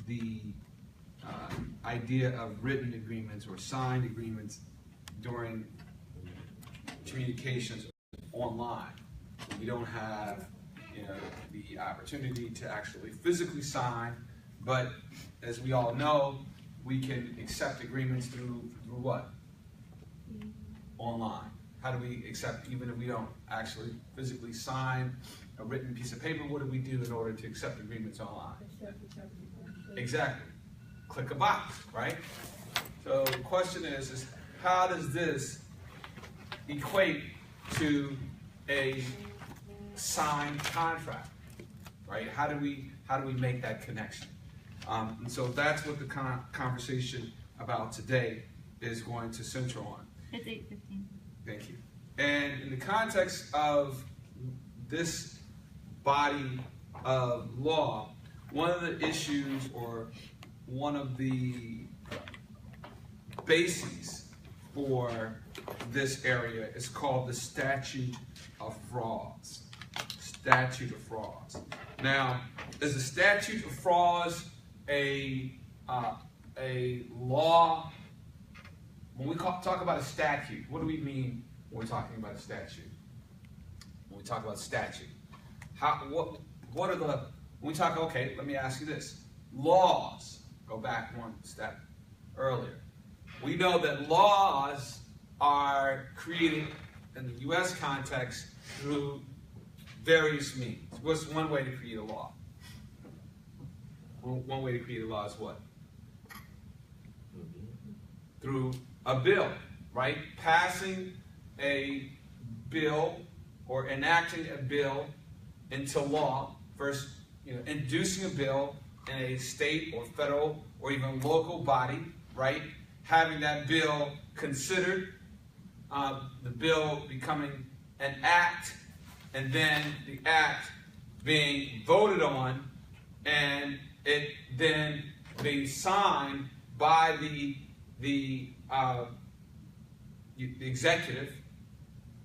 the idea of written agreements or signed agreements during communications online. We don't have, the opportunity to actually physically sign, but as we all know, we can accept agreements through what? Online. How do we accept, even if we don't actually physically sign a written piece of paper, what do we do in order to accept agreements online? Exactly. Click a box, right? So the question is how does this equate to a signed contract, right? How do we make that connection? And so that's what the conversation about today is going to center on. It's 8:15. Thank you. And in the context of this body of law, one of the issues or one of the bases for this area is called the statute of frauds. Statute of frauds. Now, is the statute of frauds a law? When we talk about a statute, what do we mean when we're talking about a statute? When we talk about statute, what are the, when we talk, okay, let me ask you this. Laws, go back one step earlier. We know that laws are created in the U.S. context through various means. What's one way to create a law? One way to create a law is what? Through a bill, right? Passing a bill or enacting a bill into law. First, inducing a bill in a state or federal or even local body, right? Having that bill considered, the bill becoming an act, and then the act being voted on, and it then being signed by the executive,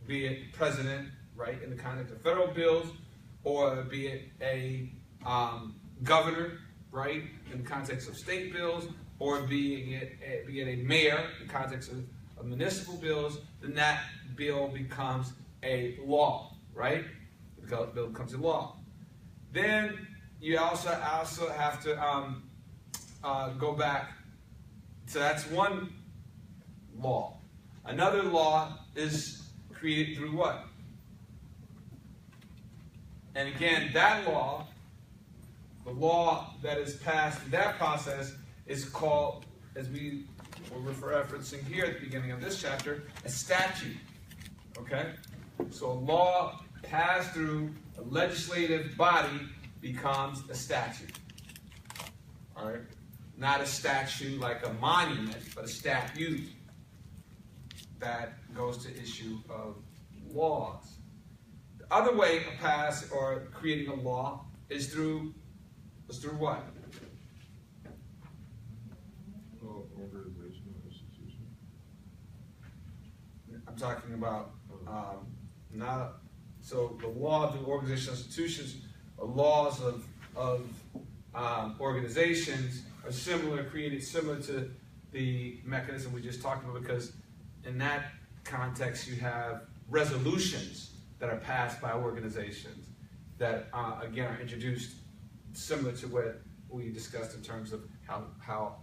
be it president, right, in the context of federal bills, or be it a governor, right, in the context of state bills, or be it a mayor in the context of municipal bills, then that bill becomes a law, right? The bill becomes a law. Then you also have to go back. So that's one law. Another law is created through what? And again, that law, the law that is passed through that process is called, as we were referencing here at the beginning of this chapter, a statute. Okay? So a law passed through a legislative body becomes a statute. All right? Not a statue like a monument, but a statute that goes to issue of laws. The other way of passing or creating a law is through what? Organization or institution. I'm talking about not so the law of the organization institutions or laws of organizations are created similar to the mechanism we just talked about, because in that context you have resolutions that are passed by organizations that again are introduced similar to what we discussed in terms of how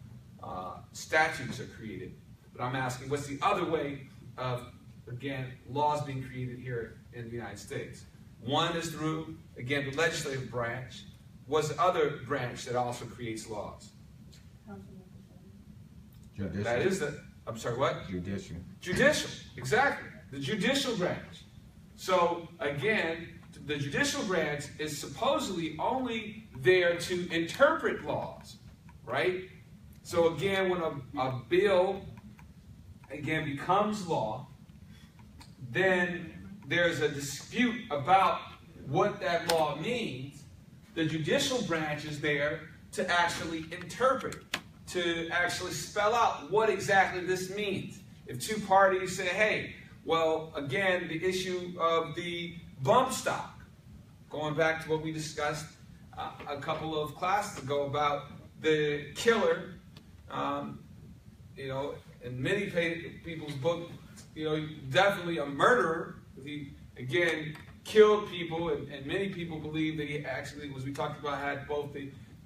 statutes are created. But I'm asking, what's the other way of, again, laws being created here in the United States? One is through, again, the legislative branch. What's the other branch that also creates laws? Judicial. That is the, I'm sorry, what? Judicial. Judicial, exactly. The judicial branch. So, again, the judicial branch is supposedly only there to interpret laws, right? So again, when a bill, again, becomes law, then there's a dispute about what that law means. The judicial branch is there to actually interpret, to actually spell out what exactly this means. If two parties say, hey, well, again, the issue of the bump stock, going back to what we discussed a couple of classes ago about the killer, in many people's book, definitely a murderer. He, again, killed people, and many people believe that he actually, as we talked about, had both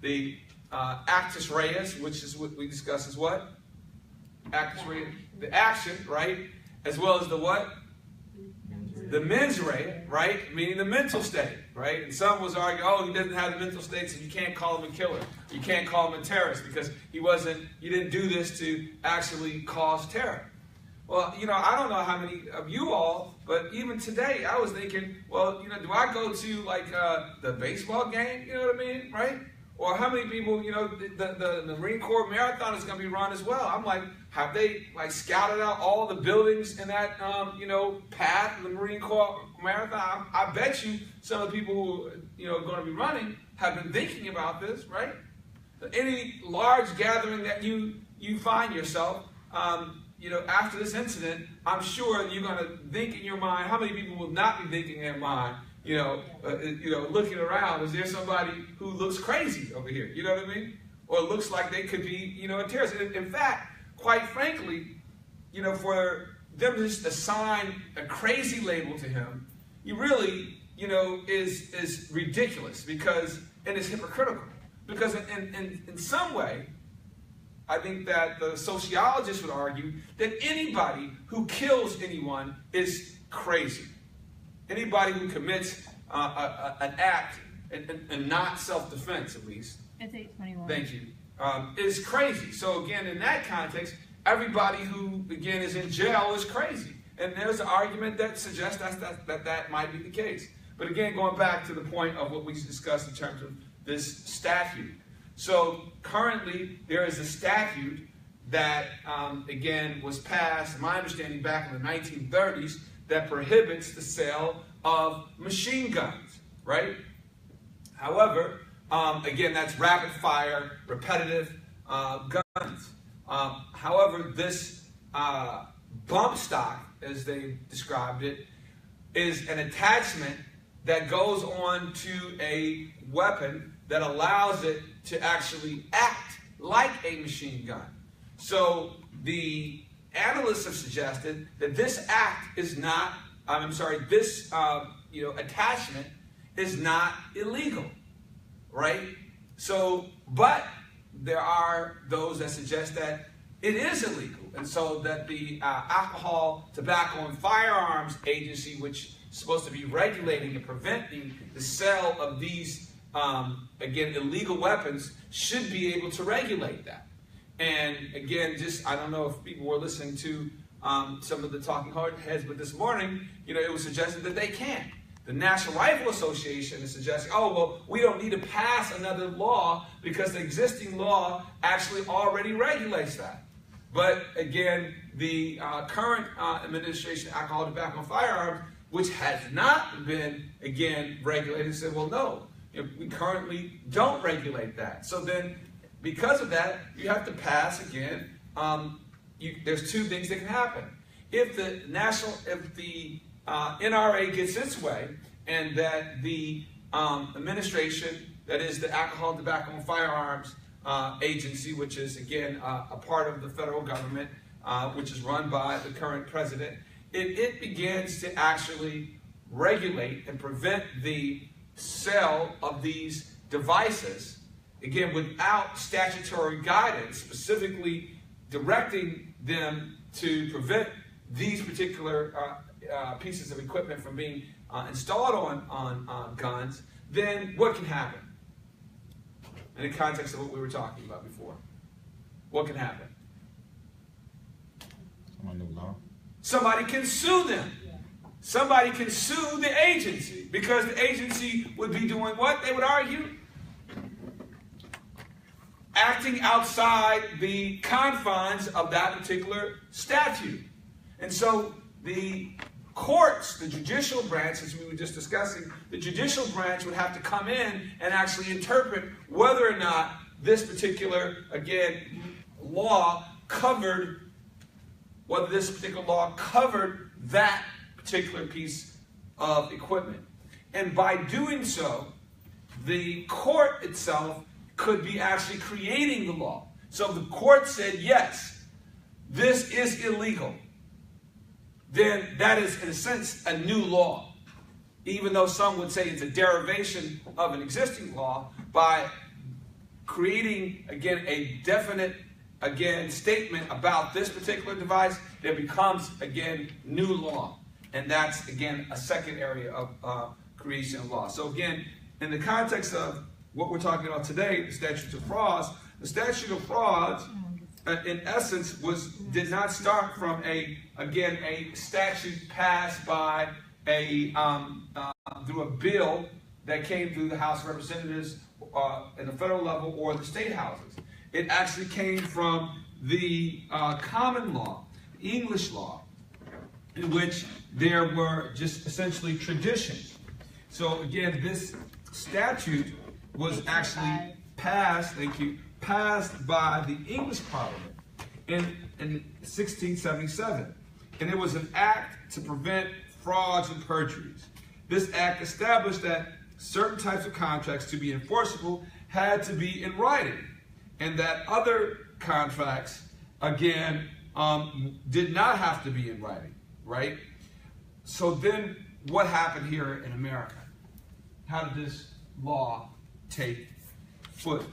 the actus reus, which is what we discuss as what? Actus reus, the action, right? As well as the what? The mens rea, right? Meaning the mental state, right? And some was arguing, oh, he doesn't have the mental state, so you can't call him a killer. You can't call him a terrorist because he didn't do this to actually cause terror. Well, I don't know how many of you all, but even today, I was thinking, well, do I go to like the baseball game? You know what I mean, right? Or how many people, the Marine Corps Marathon is going to be run as well. I'm like, have they like scouted out all the buildings in that, path of the Marine Corps Marathon? I bet you some of the people who, are going to be running have been thinking about this, right? Any large gathering that you find yourself, after this incident, I'm sure you're going to think in your mind, how many people will not be thinking in their mind, looking around, is there somebody who looks crazy over here? You know what I mean? Or looks like they could be, a terrorist. In fact, quite frankly, for them to just assign a crazy label to him, he really, is ridiculous because, and it's hypocritical. Because in some way, I think that the sociologists would argue that anybody who kills anyone is crazy. Anybody who commits an act, and not self-defense at least, it's 8:21. Thank you, is crazy. So again, in that context, everybody who, again, is in jail is crazy. And there's an argument that suggests that might be the case. But again, going back to the point of what we discussed in terms of this statute. So currently, there is a statute that, again, was passed, my understanding, back in the 1930s, that prohibits the sale of machine guns, right? However, again, that's rapid-fire, repetitive guns. However, this bump stock, as they described it, is an attachment that goes on to a weapon that allows it to actually act like a machine gun. So the analysts have suggested that this act is not, this attachment is not illegal, right? So, but there are those that suggest that it is illegal, and so that the Alcohol, Tobacco, and Firearms Agency, which is supposed to be regulating and preventing the sale of these, again, illegal weapons, should be able to regulate that. And again, I don't know if people were listening to some of the talking heads, but this morning, it was suggested that they can't. The National Rifle Association is suggesting, oh, well, we don't need to pass another law because the existing law actually already regulates that. But again, the current administration, Alcohol, Tobacco, and Firearms, which has not been, again, regulated, said, well, no, we currently don't regulate that. So then, because of that, you have to pass, again, there's two things that can happen. If the NRA gets its way, and that the administration, that is the Alcohol, Tobacco, and Firearms Agency, which is, again, a part of the federal government, which is run by the current president, it begins to actually regulate and prevent the sale of these devices, again, without statutory guidance, specifically directing them to prevent these particular pieces of equipment from being installed on guns, then what can happen? In the context of what we were talking about before, what can happen? Somebody can sue them. Somebody can sue the agency, because the agency would be doing what? They would argue? Acting outside the confines of that particular statute. And so the courts, the judicial branch, as we were just discussing, the judicial branch would have to come in and actually interpret whether or not this particular, again, law covered, whether this particular law covered that particular piece of equipment. And by doing so, the court itself could be actually creating the law. So the court said, yes, this is illegal. Then that is, in a sense, a new law. Even though some would say it's a derivation of an existing law, by creating, again, a definite, again, statement about this particular device, there becomes, again, new law. And that's, again, a second area of creation of law. So again, in the context of what we're talking about today, the statute of frauds, the statute of frauds, in essence, did not start from a statute passed by through a bill that came through the House of Representatives at the federal level or the state houses. It actually came from the common law, English law, in which there were just essentially traditions. So again, this statute was actually passed, passed by the English Parliament in 1677. And it was an act to prevent frauds and perjuries. This act established that certain types of contracts to be enforceable had to be in writing, and that other contracts, again, did not have to be in writing, right? So then what happened here in America? How did this law take foot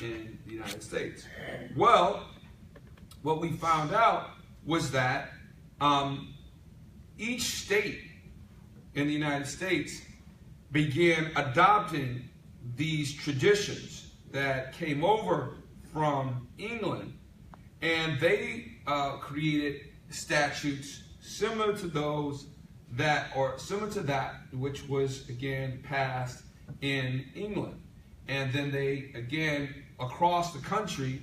in the United States? Well, what we found out was that each state in the United States began adopting these traditions that came over from England, and they created statutes similar to those that, or similar to that which was again passed in England. And then they, again, across the country,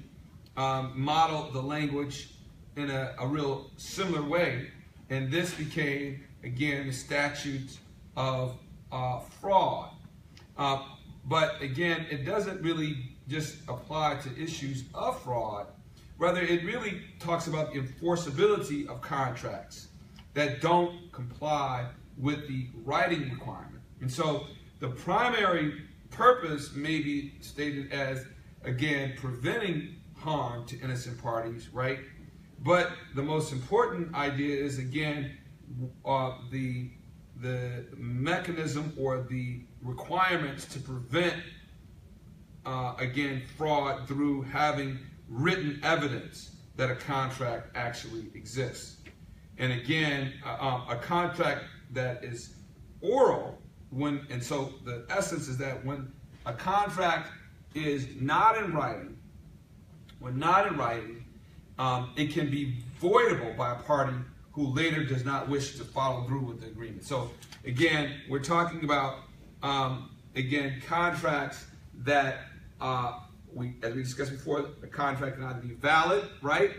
modeled the language in a real similar way. And this became, again, the statute of fraud. But again, it doesn't really just apply to issues of fraud. Rather, it really talks about the enforceability of contracts that don't comply with the writing requirement. And so the primary purpose may be stated as, again, preventing harm to innocent parties, right? But the most important idea is, again, the mechanism or the requirements to prevent, again, fraud through having written evidence that a contract actually exists. And again, a contract that is oral, and so the essence is that when a contract is not in writing, it can be voidable by a party who later does not wish to follow through with the agreement. So again, we're talking about, again, contracts that, as we discussed before, the contract can either be valid, right?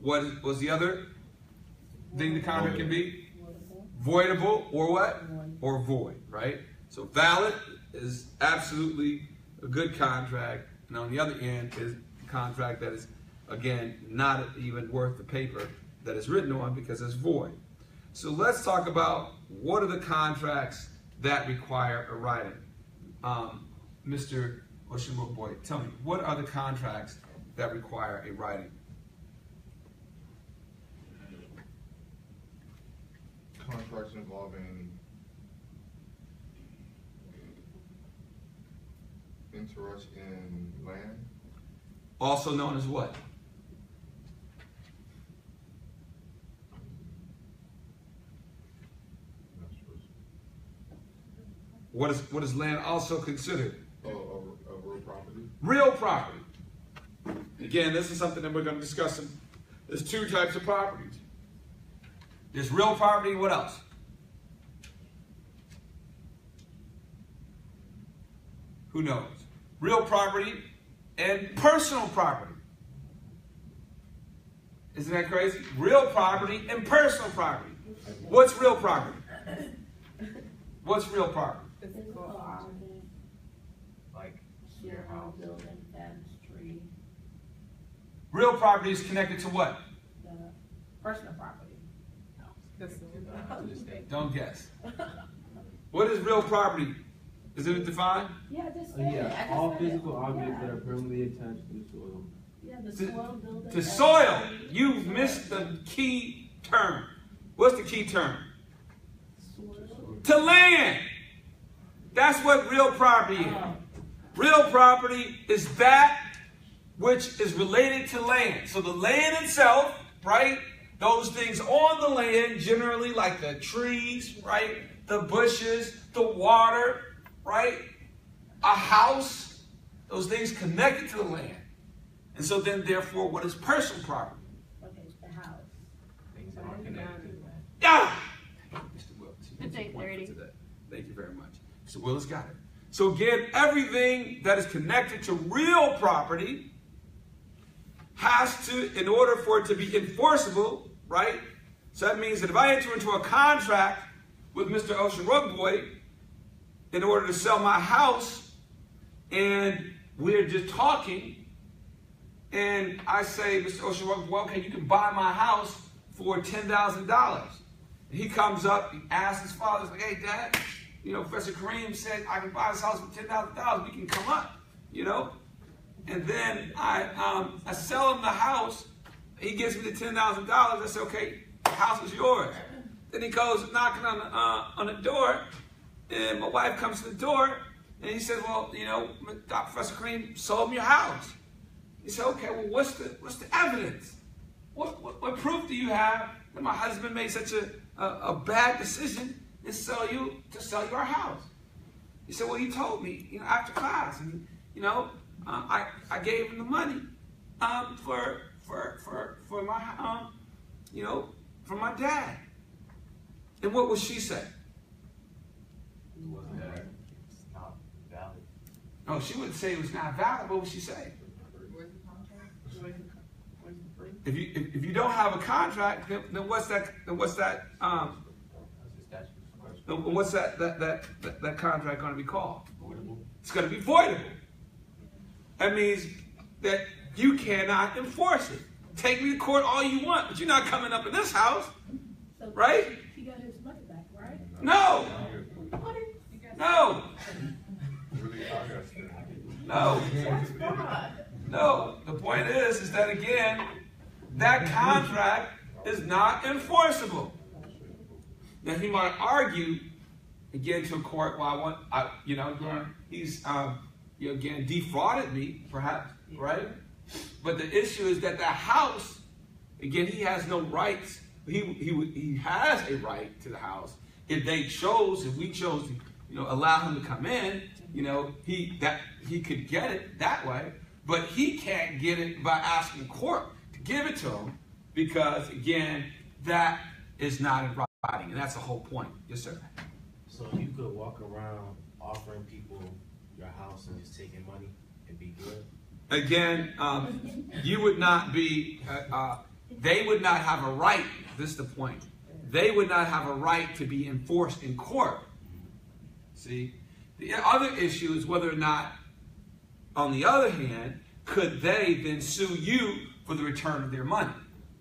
What was the other thing the contract can be? Voidable, or what? Or void, right? So valid is absolutely a good contract, and on the other end is a contract that is, again, not even worth the paper that it's written on because it's void. So let's talk about what are the contracts that require a writing. Mr. Oshimoboy, tell me, what are the contracts that require a writing? Contracts involving interest in land. Also known as what? What is land also considered? A real property. Real property. Again, this is something that we're going to discuss. There's two types of properties. There's real property, what else? Who knows? Real property and personal property. Isn't that crazy? Real property and personal property. What's real property? What's real property? Physical property, Like your house, building, and street, Real property is connected to what? the personal property. to the state. Don't guess. What is real property Isn't it defined? Yeah, just say it. I Yeah, just all read it. physical objects Yeah. that are permanently attached to the soil. Yeah, the The- soil building. The soil. You've missed the key term. What's the key term? Soil. To land. That's what real property is. Real property is that which is related to land. So the land itself, right? Those things on the land, generally like the trees, right? The bushes, the water, right? A house, those things connected to the land. And so then, therefore, what is personal property? Okay, the house. Things that are connected. Yeah. Mr. Willis. It's 8:30. Thank you very much. Mr. Willis got it. So again, everything that is connected to real property has to, in order for it to be enforceable, right? So that means that if I enter into a contract with Mr. Ocean Rugboy in order to sell my house, and we're just talking, and I say, Mr. Ocean Rugboy, okay, you can buy my house for $10,000. And he comes up, he asks his father, he's like, hey, Dad, you know, Professor Kareem said I can buy this house for $10,000. We can come up, you know? And then I sell him the house. He gives me the $10,000. I say, okay, the house is yours. Then he goes knocking on the door, and my wife comes to the door, and he says, well, you know, Professor Kareem sold me your house. He said, okay, well, what's the evidence? What proof do you have that my husband made such a bad decision to sell you our house? He said, well, he told me, you know, after class, and you know, I gave him the money for my you know, for my dad. And what would she say? It's not valid. Oh, she wouldn't say it was not valid. What would she say? If you don't have a contract, then what's that? What's that contract going to be called? Voidable. It's going to be voidable. That means that you cannot enforce it. Take me to court all you want, but you're not coming up in this house, So right? He got his money back, right? No, What? no, Really, I got scared. no, That's fraud. no. The point is that again, that contract is not enforceable. Now he might argue again to a court, well, he's again defrauded me, perhaps, right? But the issue is that the house, again, he has no rights. He has a right to the house. If we chose to, allow him to come in, he could get it that way. But he can't get it by asking court to give it to him because, again, that is not in writing, and that's the whole point. Yes, sir. So you could walk around offering people your house and just taking money and be good? Again, you would not be, they would not have a right, this is the point, they would not have a right to be enforced in court. See? The other issue is whether or not, on the other hand, could they then sue you for the return of their money?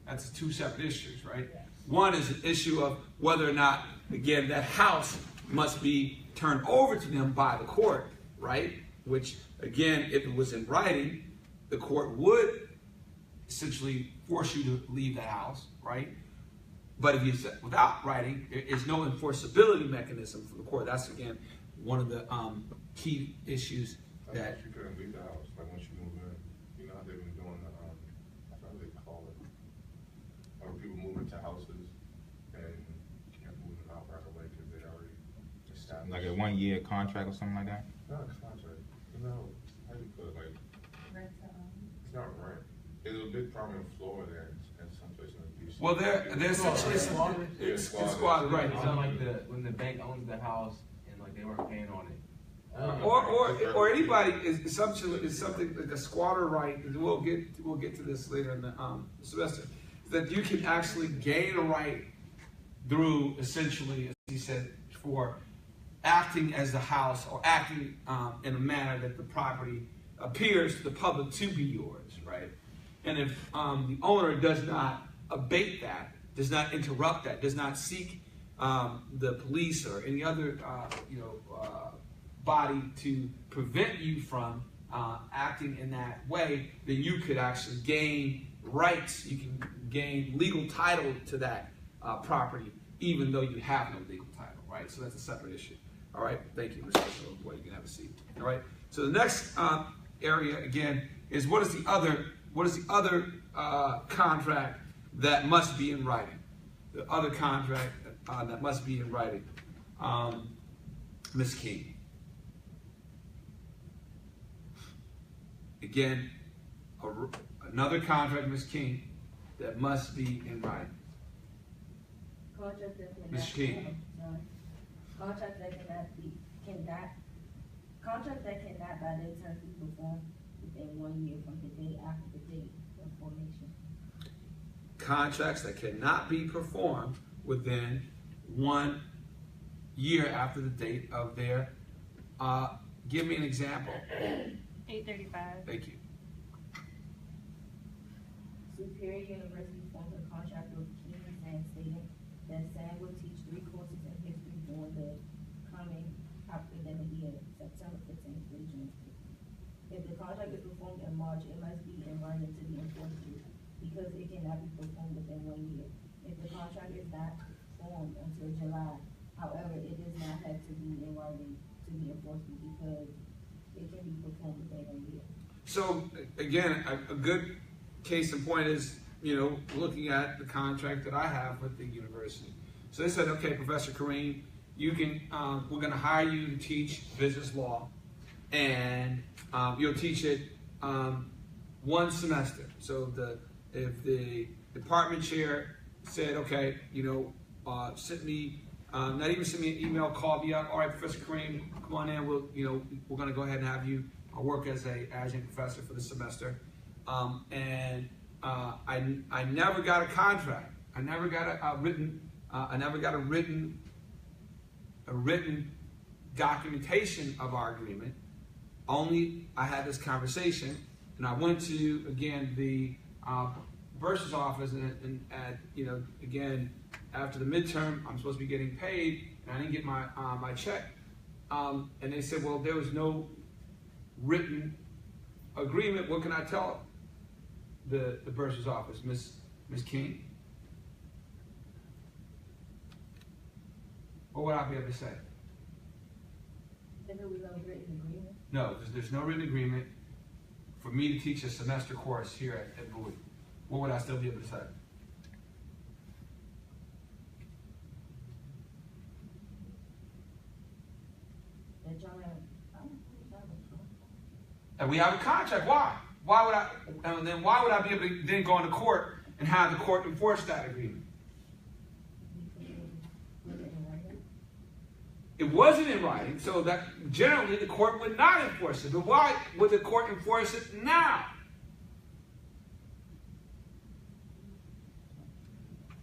That's two separate issues, right? One is an issue of whether or not, again, that house must be turned over to them by the court, right? Which, again, if it was in writing, the court would essentially force you to leave the house, right? But if you said without writing, there is no enforceability mechanism for the court. That's, again, one of the key issues I that... thought you couldn't leave the house, like once you move in. You know how they've been doing how do they call it? Or people move into houses and you can't move them out right away because they already established. Like a 1 year contract or something like that? Not a contract. How do you put it? Like, it's not rent. There's a big problem in Florida and some places in DC. Well, they're essentially... It's squatters, right. When the bank owns the house and like they weren't paying on it. Or anybody is something like a squatter right. And we'll get to this later in the semester. That you can actually gain a right through essentially, as he said, for acting as the house or acting in a manner that the property appears to the public to be yours, right? And if the owner does not abate that, does not interrupt that, does not seek the police or any other body to prevent you from acting in that way, then you could actually gain rights. You can gain legal title to that property, even though you have no legal title, right? So that's a separate issue. All right, thank you, Mr. Boy. You can have a seat. All right. So the next area again is what is the other contract that must be in writing? The other contract that must be in writing, Ms. King. Again, another contract, Ms. King, that must be in writing. Contract that cannot. Ms. King. Sorry. Contract that cannot by their terms be performed within 1 year from the day after the date of formation. Contracts that cannot be performed within 1 year after the date of their, give me an example. 835. Thank you. Superior University forms a contract with King and Sang stating that Sang will teach 3 courses in history during the coming academic year, September 15th through June 15th. If the contract is performed in March, it must be in writing to be enforced because it cannot be performed within 1 year. If the contract is not formed until July, however, it does not have to be in writing to be enforced because it can be performed within 1 year. So again, a good case in point is, looking at the contract that I have with the university. So they said, okay, Professor Kareem, you can, we're going to hire you to teach business law, and you'll teach it 1 semester. So if the department chair said, okay, send me, not even send me an email, call me up. All right, Professor Kareem, come on in. We're going to go ahead and have you work as a adjunct professor for the semester. And I never got a contract. I never got a written documentation of our agreement. Only I had this conversation, and I went to again the bursar's office, and again after the midterm, I'm supposed to be getting paid, and I didn't get my check. And they said, well, there was no written agreement. What can I tell the bursar's office, Miss King? What would I be able to say? If it was no written agreement? No, there's no written agreement for me to teach a semester course here at Bowie. What would I still be able to say? That y'all have, And we have a contract. Why? Why would I? And then why would I be able to then go into court and have the court enforce that agreement? It wasn't in writing, so that generally the court would not enforce it. But why would the court enforce it now?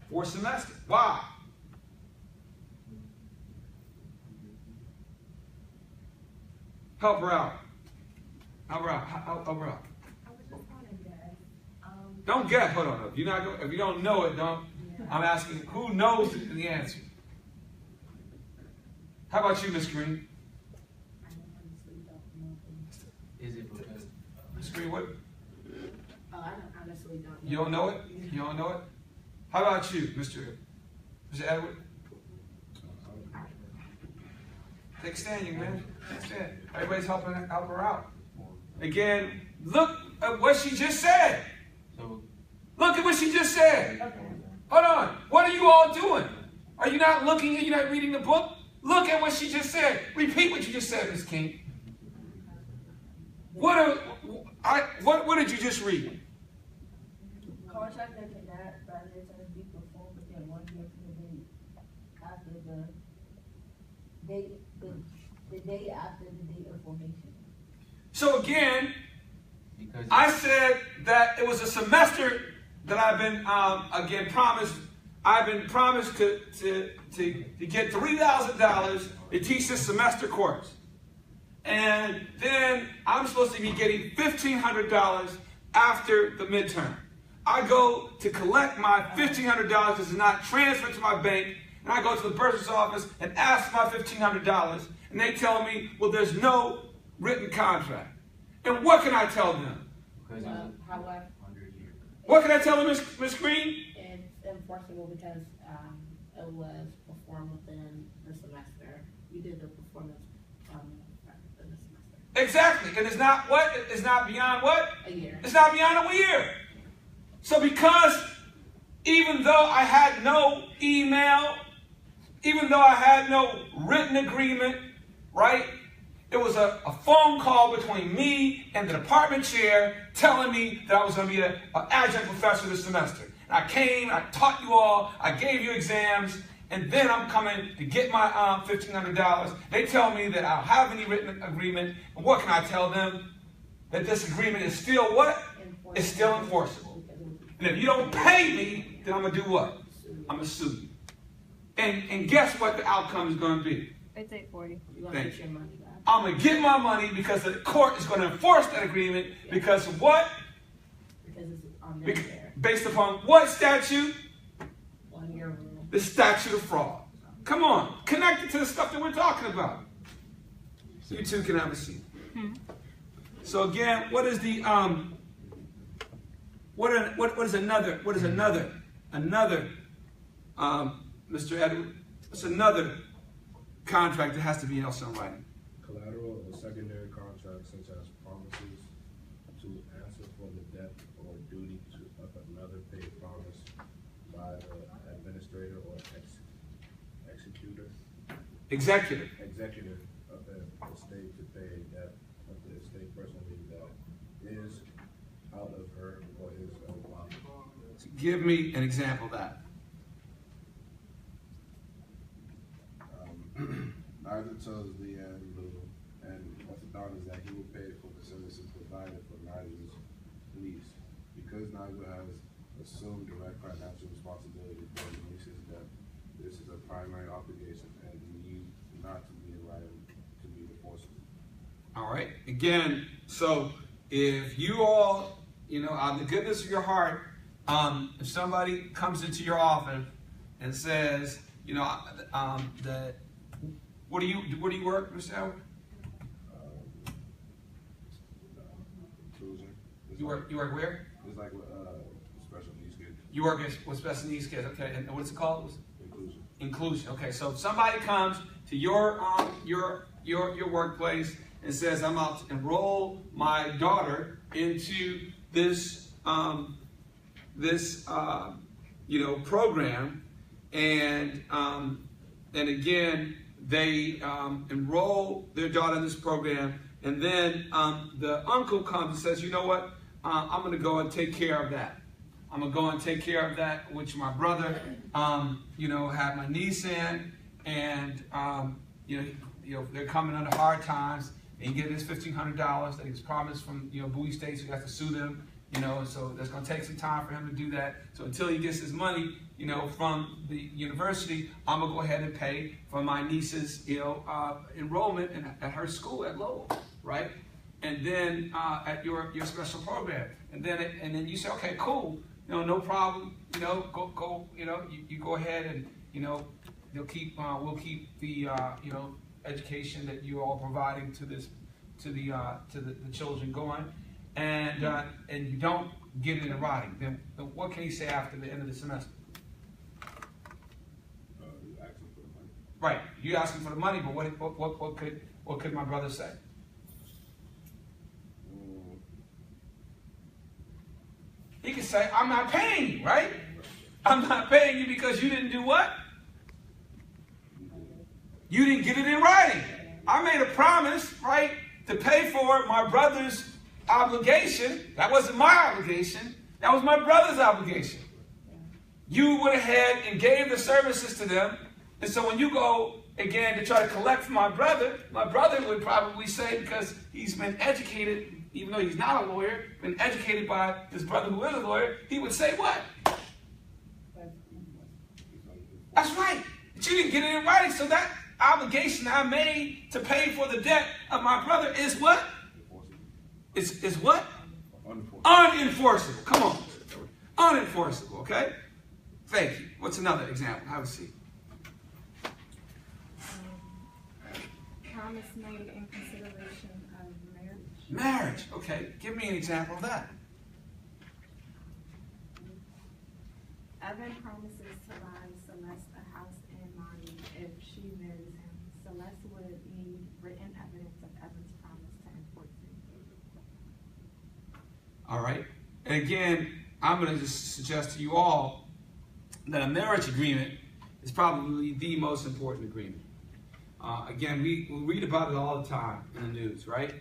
For semester. Why? Help her out. Help her out. Help her out. I was just wondering, guys. Don't guess. Hold on. If you don't know it, don't. I'm asking who knows the answer. How about you, Miss Green? I honestly don't know. Is it because Miss Green, what? Oh, I honestly don't know. You don't know it? You don't know it? How about you, Mr. Edward? Take a stand, young man. Take a stand. Everybody's helping her out. Again, look at what she just said. so? Look at what she just said. Okay. Hold on. What are you all doing? Are you not looking? Are you not reading the book? Look at what she just said. Repeat what you just said, Ms. King. What did you just read? Contract that cannot by their terms be performed within 1 year from the date after the day after the date of formation. So again, Because I said that it was a semester that I've been promised. I've been promised to get $3,000 to teach this semester course, and then I'm supposed to be getting $1,500 after the midterm. I go to collect my $1,500 because it's not transferred to my bank, and I go to the bursar's office and ask for my $1,500, and and they tell me, well, there's no written contract. And what can I tell them? Because it's Well, however, 100 years. What can I tell them, Ms. Green? it's enforceable because, it was performed within the semester. You did the performance, within the semester. Exactly. And it's not what? It's not beyond what? A year. It's not beyond a year. So because even though I had no email, even though I had no written agreement, right? It was a phone call between me and the department chair telling me that I was going to be an adjunct professor this semester. And I came, I taught you all, I gave you exams, and then I'm coming to get my $1,500. They tell me that I don't have any written agreement. And what can I tell them? That this agreement is still what? It's still enforceable. And if you don't pay me, then I'm going to do what? I'm going to sue you. And guess what the outcome is going to be? It's 840. You're gonna get your money back. I'm going to get my money because the court is going to enforce that agreement because of what? Because it's on their share. Based upon what statute? 1 year rule. The statute of fraud. Come on, connect it to the stuff that we're talking about. You two can have a seat. So again, what is the what is another Mr. Edward? What's another contract that has to be also in writing? Collateral or secondary contracts such as promises to answer for the debt or duty of another paid promise by the administrator or executor of the estate to pay a debt of the estate personally that is out of her or his own body. Give me an example of that. Neither tells Leanne Little and orthodontist that he will pay for the services provided for Nigel's niece. Because Nigel has assumed direct financial responsibility for the niece's debt, this is a primary obligation and need not to be in writing to be enforceable. All right. Again, so if you all, out of the goodness of your heart, if somebody comes into your office and says, that where do you work, Mr. Howard? Inclusion. You work where? It's like with special needs kids. You work with special needs kids, okay? And what's it called? Inclusion. Inclusion. Okay. So if somebody comes to your workplace and says, "I'm out to enroll my daughter into this program," and again, they enroll their daughter in this program, and then the uncle comes and says, "You know what? I'm going to go and take care of that. I'm going to go and take care of that," which my brother, had my niece in, and they're coming under hard times, and he gets his $1,500 that he was promised from Bowie State, so he has to sue them. So that's going to take some time for him to do that. So until he gets his money, from the university, I'm going to go ahead and pay for my niece's, enrollment at her school at Lowell, right? And then at your special program, and then you say, okay, cool, no problem, go, you go ahead and we'll keep the education that you all providing to the children going. And you don't get it in writing, then what can you say after the end of the semester? Asking for the money. Right, you asking for the money, but what could my brother say? He could say, "I'm not paying you," right? "I'm not paying you because you didn't do what? You didn't get it in writing. I made a promise, right, to pay for my brother's obligation. That wasn't my obligation. That was my brother's obligation. You went ahead and gave the services to them. And so when you go, again, to try to collect from my brother would probably say, because he's been educated, even though he's not a lawyer, been educated by his brother who is a lawyer, he would say what? That's right. But you didn't get it in writing, so that obligation I made to pay for the debt of my brother is what? Is what? Unenforceable. Come on. Unenforceable, okay? Thank you. What's another example? Have a seat. promise made in consideration of marriage. Marriage, okay. Give me an example of that. Evan promises to buy Celeste a house and money if she marries him. Celeste would need written evidence of Evan's promise to enforce it. All right. And again, I'm going to just suggest to you all that a marriage agreement is probably the most important agreement. Again, we read about it all the time in the news, right?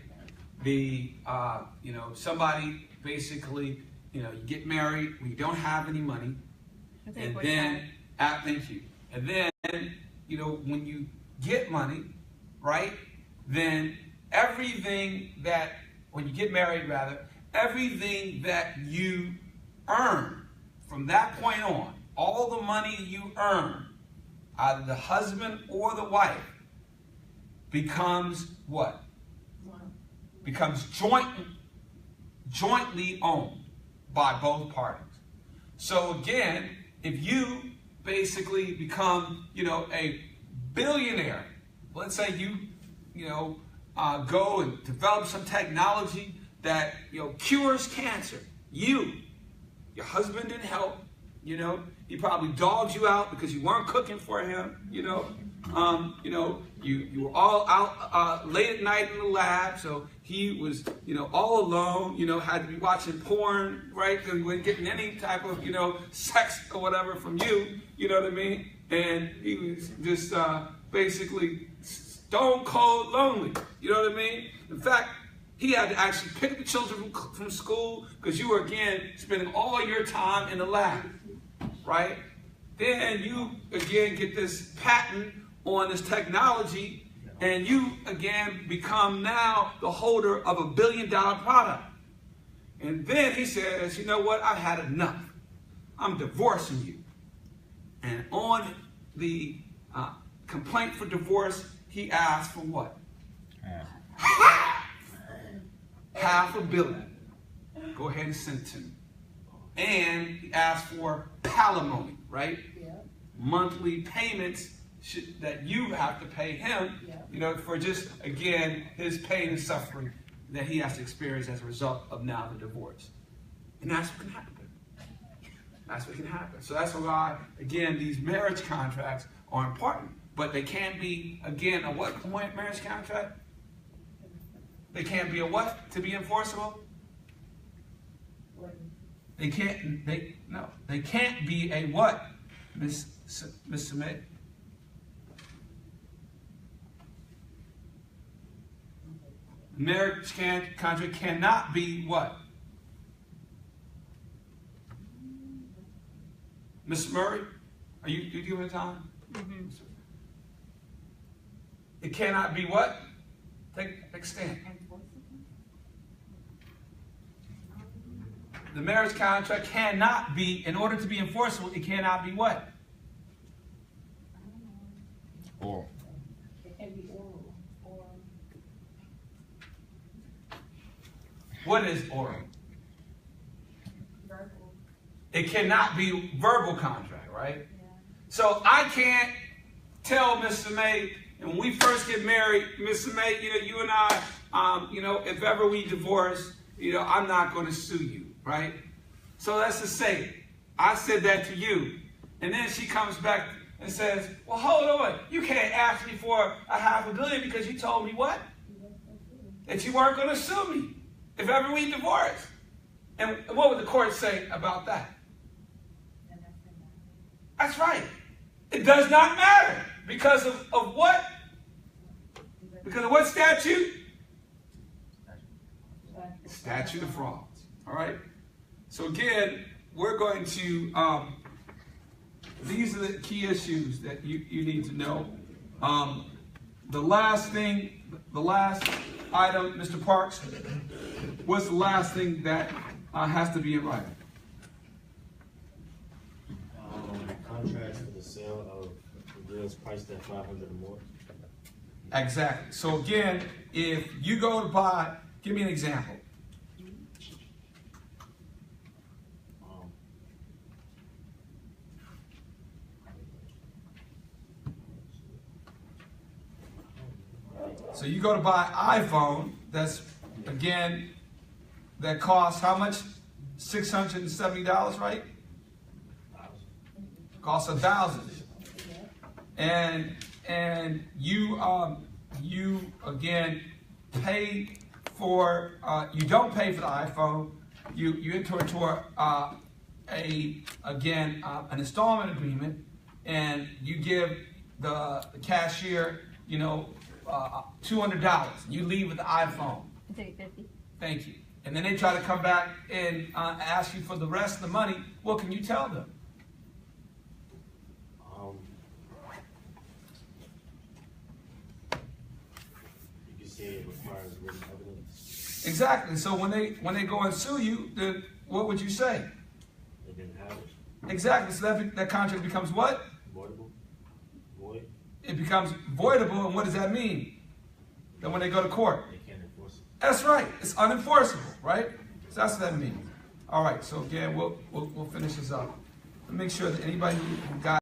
Somebody basically, you get married when you don't have any money. And then, thank you. And then, when you get money, right? Then when you get married rather, everything that you earn from that point on, all the money you earn, either the husband or the wife, becomes what? Becomes jointly owned by both parties. So again, if you basically become, a billionaire, let's say you go and develop some technology that, cures cancer. Your husband didn't help, he probably dogged you out because you weren't cooking for him, you were all out late at night in the lab, so he was, all alone, had to be watching porn, right? Because he wasn't getting any type of, sex or whatever from you, you know what I mean? And he was just basically stone cold lonely, you know what I mean? In fact, he had to actually pick up the children from school because you were, again, spending all your time in the lab, right? Then you, again, get this patent on this technology, and you, again, become now the holder of $1 billion product. And then he says, you know what, I've had enough. I'm divorcing you. And on the complaint for divorce, he asked for what? $500 million. Go ahead and send it to me. And he asked for palimony, right? Yeah. Monthly payments that you have to pay him, for just, again, his pain and suffering that he has to experience as a result of now the divorce. And that's what can happen. That's what can happen. So that's why, again, these marriage contracts are important. But they can't be, again, a what marriage contract? They can't be a what to be enforceable? They can't be a what, Miss Samay? Marriage contract cannot be what? Miss Murray, are you giving it time? Mm-hmm. It cannot be what? Take a stand. The marriage contract cannot be, in order to be enforceable, it cannot be what? Oral. It can be oral. What is oral? Verbal. It cannot be verbal contract, right? Yeah. So I can't tell Mr. May, and when we first get married, Mr. May, you and I, if ever we divorce, I'm not going to sue you, right? So let's just say, I said that to you, and then she comes back and says, well, hold on, you can't ask me for $500 million because you told me what? That you weren't going to sue me if ever we divorce. And what would the court say about that? That's right. It does not matter. Because of what? Because of what statute? Statute of frauds. All right? So again, we're going to, these are the key issues that you need to know. The last item, Mr. Parks, what's the last thing that has to be in writing? Contracts for the sale of goods priced at $500 or more. Exactly. So again, if you go to buy, give me an example. So you go to buy an iPhone, that's, again, that costs how much? $670, right? Costs $1,000. And you again pay for, you don't pay for the iPhone, you enter into an installment agreement, and you give the cashier, $200. You leave with the iPhone. $50. Thank you. And then they try to come back and ask you for the rest of the money. What can you tell them? You can say it requires written evidence. Exactly. So when they go and sue you, then what would you say? They didn't have it. Exactly. So that contract becomes what? Voidable. Void. It becomes voidable, and what does that mean? That when they go to court. They can't enforce it. That's right. It's unenforceable, right? So that's what that means. All right. So again, we'll finish this up. Make sure that anybody who got